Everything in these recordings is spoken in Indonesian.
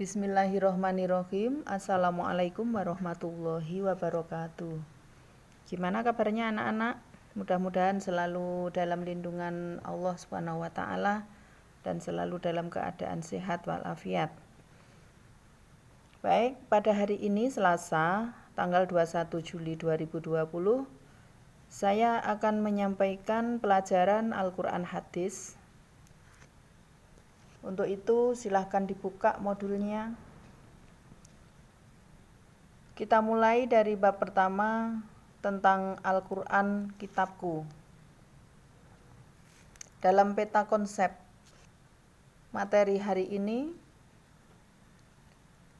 Bismillahirrohmanirrohim. Assalamualaikum warahmatullahi wabarakatuh. Gimana kabarnya anak-anak? Mudah-mudahan selalu dalam lindungan Allah Subhanahu wa taala dan selalu dalam keadaan sehat walafiat. Baik, pada hari ini Selasa, tanggal 21 Juli 2020, saya akan menyampaikan pelajaran Al-Qur'an Hadis. Untuk itu silahkan dibuka modulnya. Kita mulai dari bab pertama tentang Al-Qur'an Kitabku. Dalam peta konsep materi hari ini,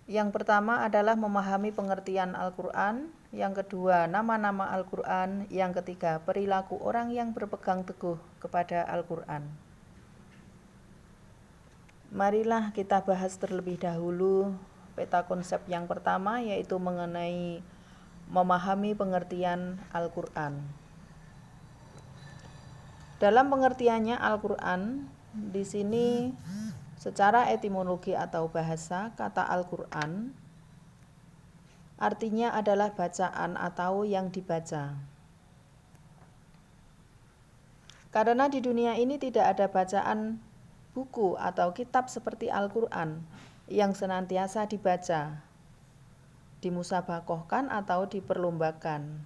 yang pertama adalah memahami pengertian Al-Qur'an, yang kedua nama-nama Al-Qur'an, yang ketiga perilaku orang yang berpegang teguh kepada Al-Qur'an. Marilah kita bahas terlebih dahulu peta konsep yang pertama, yaitu mengenai memahami pengertian Al-Qur'an. Dalam pengertiannya Al-Qur'an, di sini secara etimologi atau bahasa, kata Al-Qur'an artinya adalah bacaan atau yang dibaca. Karena di dunia ini tidak ada bacaan buku atau kitab seperti Al-Qur'an yang senantiasa dibaca, dimusabakohkan atau diperlombakan,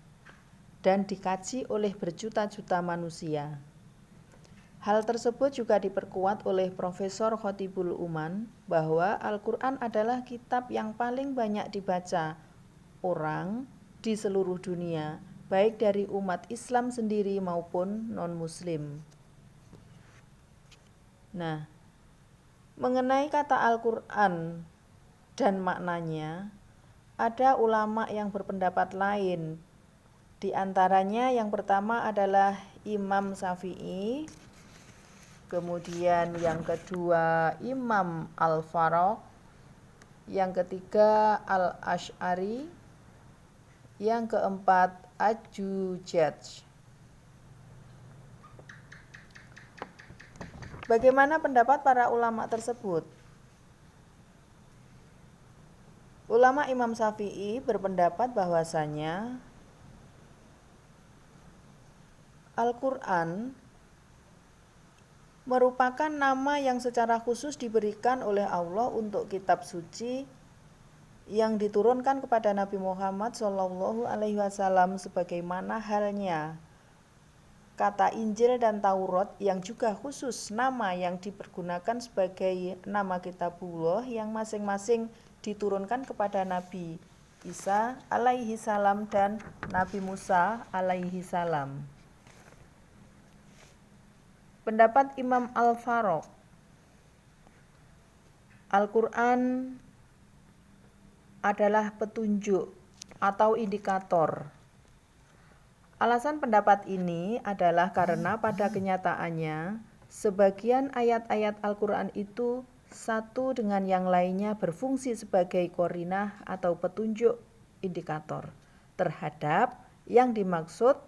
dan dikaji oleh berjuta-juta manusia. Hal tersebut juga diperkuat oleh Profesor Khotibul Uman bahwa Al-Qur'an adalah kitab yang paling banyak dibaca orang di seluruh dunia, baik dari umat Islam sendiri maupun non-Muslim. Nah, mengenai kata Al-Qur'an dan maknanya, ada ulama yang berpendapat lain. Di antaranya yang pertama adalah Imam Syafi'i, kemudian yang kedua Imam Al-Faroq, yang ketiga Al-Asy'ari, yang keempat Aj-Jujaj. Bagaimana pendapat para ulama tersebut? Ulama Imam Syafi'i berpendapat bahwasanya Al-Qur'an merupakan nama yang secara khusus diberikan oleh Allah untuk kitab suci yang diturunkan kepada Nabi Muhammad SAW, sebagaimana halnya kata Injil dan Taurat yang juga khusus nama yang dipergunakan sebagai nama kitabullah yang masing-masing diturunkan kepada Nabi Isa alaihi salam dan Nabi Musa alaihi salam. Pendapat Imam Al-Faroq, Al-Qur'an adalah petunjuk atau indikator. Alasan pendapat ini adalah karena pada kenyataannya sebagian ayat-ayat Al-Qur'an itu satu dengan yang lainnya berfungsi sebagai qarinah atau petunjuk indikator terhadap yang dimaksud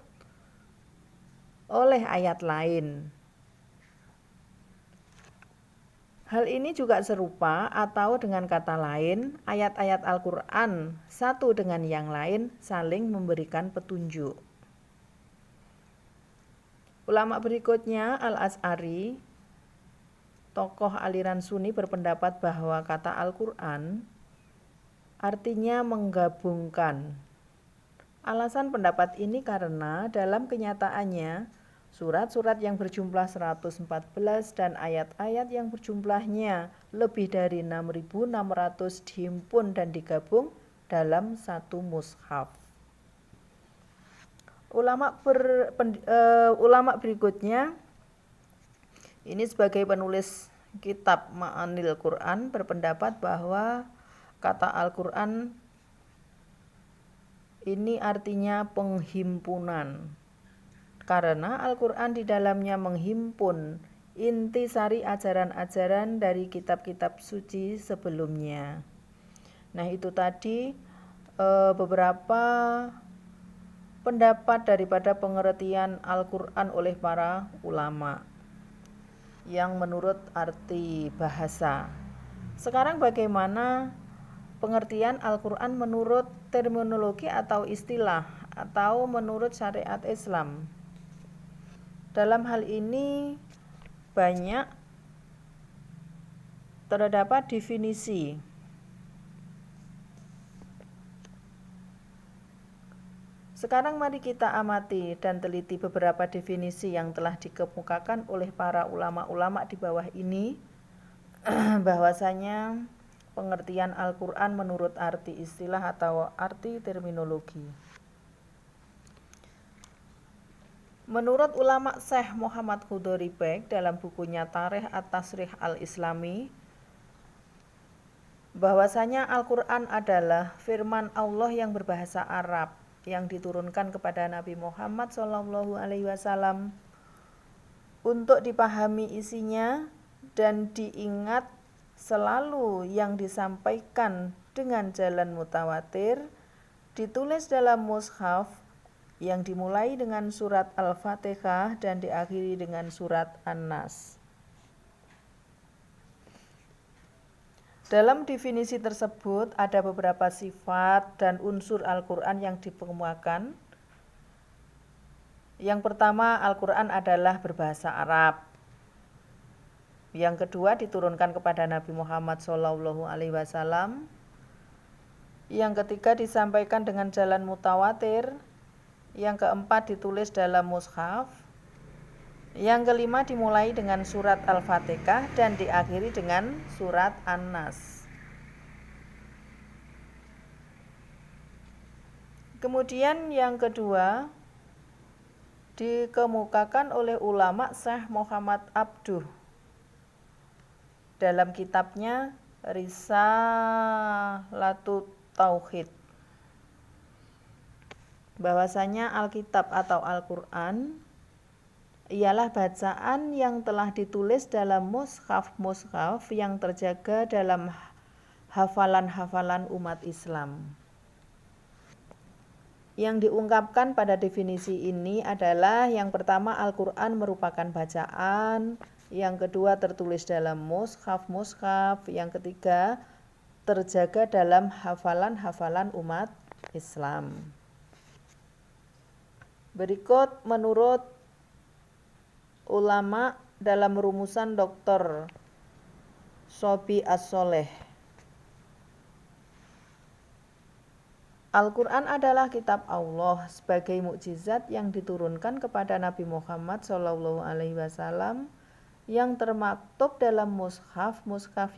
oleh ayat lain. Hal ini juga serupa atau dengan kata lain, ayat-ayat Al-Qur'an satu dengan yang lain saling memberikan petunjuk. Ulama berikutnya Al-Asy'ari, tokoh aliran Sunni, berpendapat bahwa kata Al-Qur'an artinya menggabungkan. Alasan pendapat ini karena dalam kenyataannya surat-surat yang berjumlah 114 dan ayat-ayat yang berjumlahnya lebih dari 6.600 dihimpun dan digabung dalam satu mushaf. Ulama berikutnya, ini sebagai penulis kitab Ma'anil Qur'an, berpendapat bahwa kata Al-Qur'an ini artinya penghimpunan, karena Al-Qur'an di dalamnya menghimpun intisari ajaran-ajaran dari kitab-kitab suci sebelumnya. Nah, itu tadi beberapa pendapat daripada pengertian Al-Qur'an oleh para ulama yang menurut arti bahasa. Sekarang bagaimana pengertian Al-Quran menurut terminologi atau istilah atau menurut syariat Islam? Dalam hal ini banyak terdapat definisi. Sekarang mari kita amati dan teliti beberapa definisi yang telah dikemukakan oleh para ulama-ulama di bawah ini, bahwasanya pengertian Al-Quran menurut arti istilah atau arti terminologi. Menurut ulama Syekh Muhammad Khodori Beg dalam bukunya Tarikh At-Tasrikh Al-Islami, bahwasanya Al-Quran adalah firman Allah yang berbahasa Arab yang diturunkan kepada Nabi Muhammad SAW untuk dipahami isinya dan diingat selalu yang disampaikan dengan jalan mutawatir, ditulis dalam mushaf yang dimulai dengan surat Al-Fatihah dan diakhiri dengan surat An-Nas. Dalam definisi tersebut ada beberapa sifat dan unsur Al-Quran yang dikemukakan. Yang pertama, Al-Quran adalah berbahasa Arab. Yang kedua, diturunkan kepada Nabi Muhammad SAW. Yang ketiga, disampaikan dengan jalan mutawatir. Yang keempat, ditulis dalam mushaf. Yang kelima, dimulai dengan surat Al-Fatihah dan diakhiri dengan surat An-Nas. Kemudian yang kedua, dikemukakan oleh ulama Syekh Muhammad Abduh dalam kitabnya Risalatut Tauhid, bahwasanya Alkitab atau Al-Quran ialah bacaan yang telah ditulis dalam mushaf-mushaf yang terjaga dalam hafalan-hafalan umat Islam. Yang diungkapkan pada definisi ini adalah yang pertama, Al-Quran merupakan bacaan, yang kedua tertulis dalam mushaf-mushaf, yang ketiga terjaga dalam hafalan-hafalan umat Islam. Berikut menurut ulama dalam rumusan Dr. Sobi As-Soleh, Al-Quran adalah kitab Allah sebagai mukjizat yang diturunkan kepada Nabi Muhammad SAW yang termaktub dalam mushaf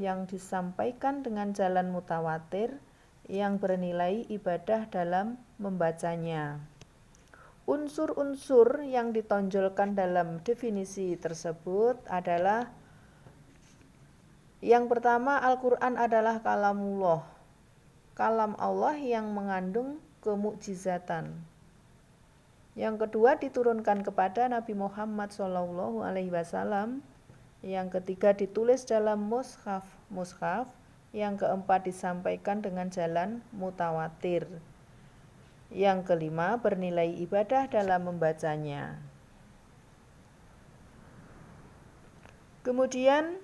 yang disampaikan dengan jalan mutawatir yang bernilai ibadah dalam membacanya. Unsur-unsur yang ditonjolkan dalam definisi tersebut adalah yang pertama, Al-Quran adalah kalamullah, kalam Allah yang mengandung kemukjizatan. Yang kedua, diturunkan kepada Nabi Muhammad SAW. Yang ketiga, ditulis dalam mushaf. Yang keempat, disampaikan dengan jalan mutawatir. Yang kelima, bernilai ibadah dalam membacanya. Kemudian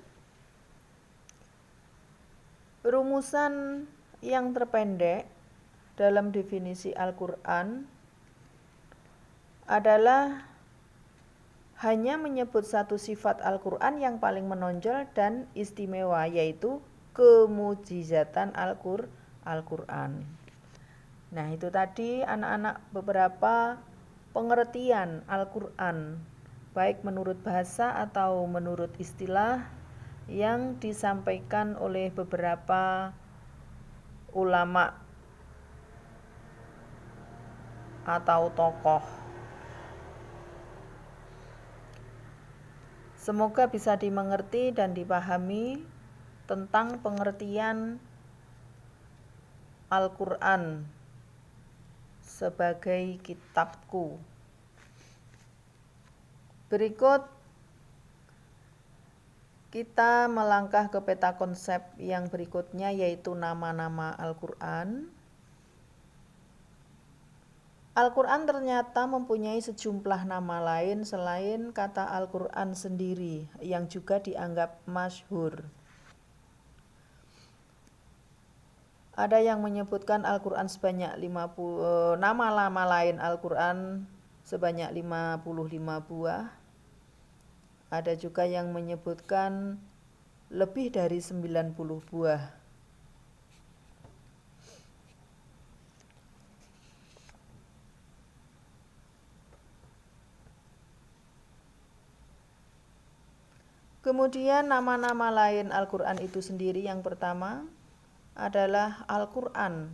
rumusan yang terpendek dalam definisi Al-Quran adalah hanya menyebut satu sifat Al-Quran yang paling menonjol dan istimewa, yaitu kemukjizatan Al-Quran. Nah, itu tadi anak-anak beberapa pengertian Al-Quran, baik menurut bahasa atau menurut istilah, yang disampaikan oleh beberapa ulama atau tokoh. Semoga bisa dimengerti dan dipahami tentang pengertian Al-Quran sebagai kitabku. Berikut kita melangkah ke peta konsep yang berikutnya, yaitu nama-nama Al-Quran. Al-Quran ternyata mempunyai sejumlah nama lain selain kata Al-Quran sendiri yang juga dianggap masyhur. Ada yang menyebutkan Al-Quran sebanyak 50, nama-nama lain Al-Quran sebanyak 55 buah. Ada juga yang menyebutkan lebih dari 90 buah. Kemudian nama-nama lain Al-Quran itu sendiri yang pertama adalah Al-Quran.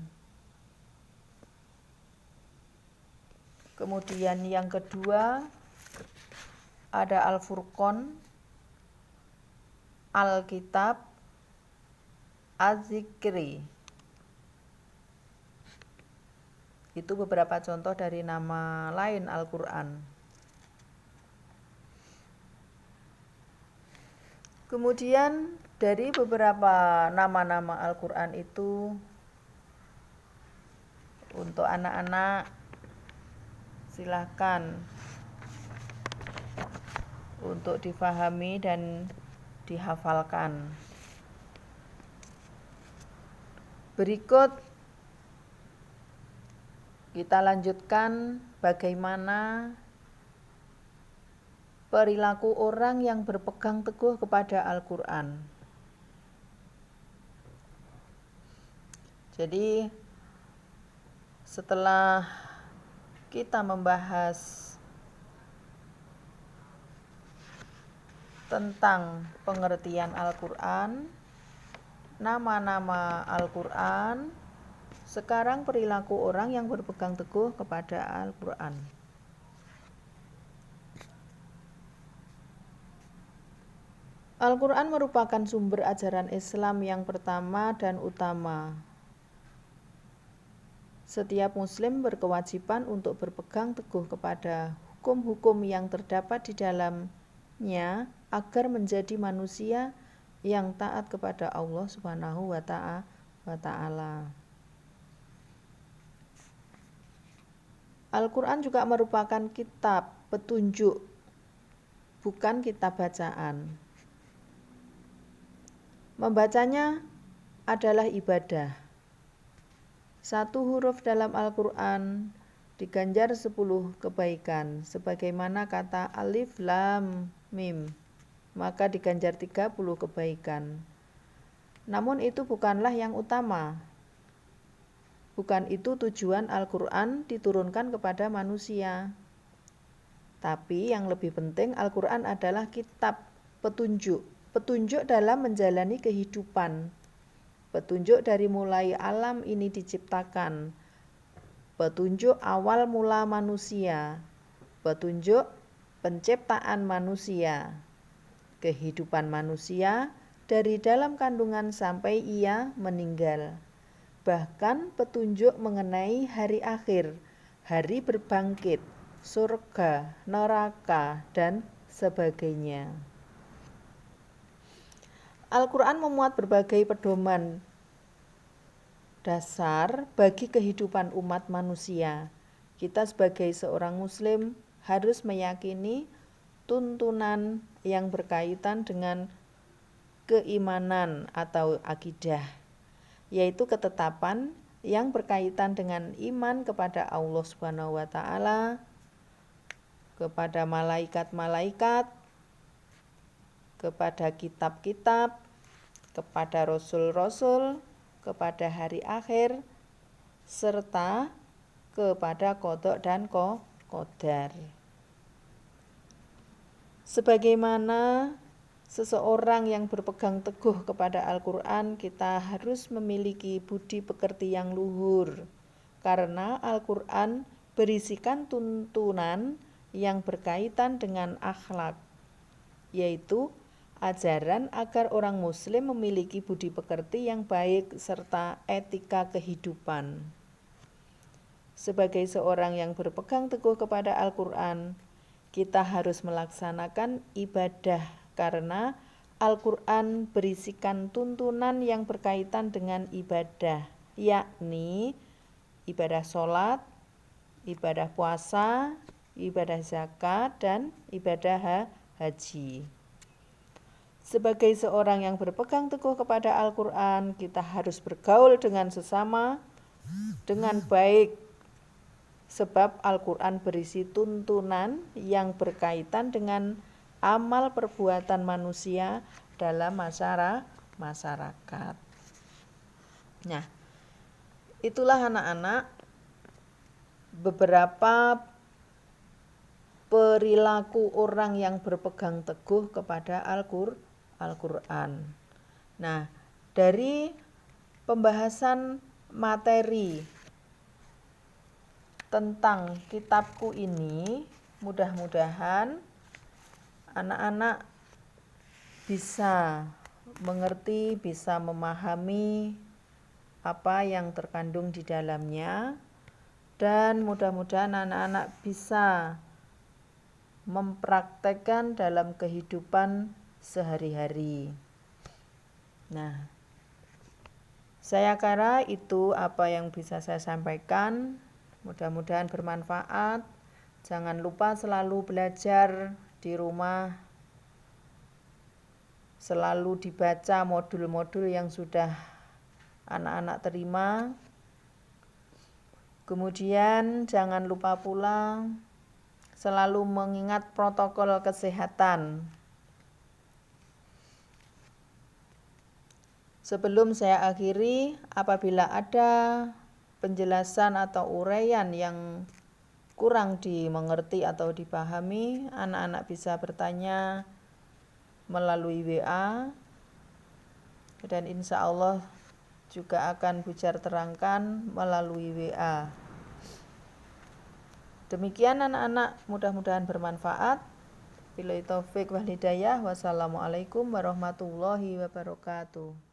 Kemudian yang kedua ada Al-Furqan, Al-Kitab, Az-Zikri. Itu beberapa contoh dari nama lain Al-Quran. Kemudian dari beberapa nama-nama Al-Quran itu untuk anak-anak silahkan untuk difahami dan dihafalkan. Berikut kita lanjutkan bagaimana perilaku orang yang berpegang teguh kepada Al-Quran. Jadi setelah kita membahas tentang pengertian Al-Quran, nama-nama Al-Quran, sekarang perilaku orang yang berpegang teguh kepada Al-Quran. Al-Quran merupakan sumber ajaran Islam yang pertama dan utama. Setiap muslim berkewajiban untuk berpegang teguh kepada hukum-hukum yang terdapat di dalamnya agar menjadi manusia yang taat kepada Allah Subhanahu wa Ta'ala. Al-Quran juga merupakan kitab petunjuk, bukan kitab bacaan. Membacanya adalah ibadah. Satu huruf dalam Al-Quran diganjar 10 kebaikan, sebagaimana kata alif lam mim, maka diganjar 30 kebaikan. Namun itu bukanlah yang utama. Bukan itu tujuan Al-Quran diturunkan kepada manusia. Tapi yang lebih penting, Al-Quran adalah kitab petunjuk. Petunjuk dalam menjalani kehidupan. Petunjuk dari mulai alam ini diciptakan. Petunjuk awal mula manusia. Petunjuk penciptaan manusia. Kehidupan manusia dari dalam kandungan sampai ia meninggal. Bahkan petunjuk mengenai hari akhir, hari berbangkit, surga, neraka, dan sebagainya. Al-Quran memuat berbagai pedoman dasar bagi kehidupan umat manusia. Kita sebagai seorang muslim harus meyakini tuntunan yang berkaitan dengan keimanan atau akidah, yaitu ketetapan yang berkaitan dengan iman kepada Allah Subhanahu wa Ta'ala, kepada malaikat-malaikat, kepada kitab-kitab, kepada rasul-rasul, kepada hari akhir, serta kepada qada dan qadar. Sebagaimana seseorang yang berpegang teguh kepada Al-Quran, kita harus memiliki budi pekerti yang luhur, karena Al-Quran berisikan tuntunan yang berkaitan dengan akhlak, yaitu ajaran agar orang muslim memiliki budi pekerti yang baik serta etika kehidupan. Sebagai seorang yang berpegang teguh kepada Al-Quran, kita harus melaksanakan ibadah karena Al-Quran berisikan tuntunan yang berkaitan dengan ibadah, yakni ibadah sholat, ibadah puasa, ibadah zakat, dan ibadah haji. Sebagai seorang yang berpegang teguh kepada Al-Quran, kita harus bergaul dengan sesama dengan baik, sebab Al-Quran berisi tuntunan yang berkaitan dengan amal perbuatan manusia dalam masyarakat. Nah, itulah anak-anak beberapa perilaku orang yang berpegang teguh kepada Al-Quran. Nah, dari pembahasan materi tentang kitabku ini, mudah-mudahan anak-anak bisa mengerti, bisa memahami apa yang terkandung di dalamnya, dan mudah-mudahan anak-anak bisa mempraktekkan dalam kehidupan sehari-hari. Nah, saya kira itu apa yang bisa saya sampaikan. Mudah-mudahan bermanfaat. Jangan lupa selalu belajar di rumah, selalu dibaca modul-modul yang sudah anak-anak terima. Kemudian jangan lupa pula selalu mengingat protokol kesehatan. Sebelum saya akhiri, apabila ada penjelasan atau uraian yang kurang dimengerti atau dipahami, anak-anak bisa bertanya melalui WA, dan insya Allah juga akan Bujar terangkan melalui WA. Demikian anak-anak, mudah-mudahan bermanfaat. Billahi taufik wal hidayah. Wassalamualaikum warahmatullahi wabarakatuh.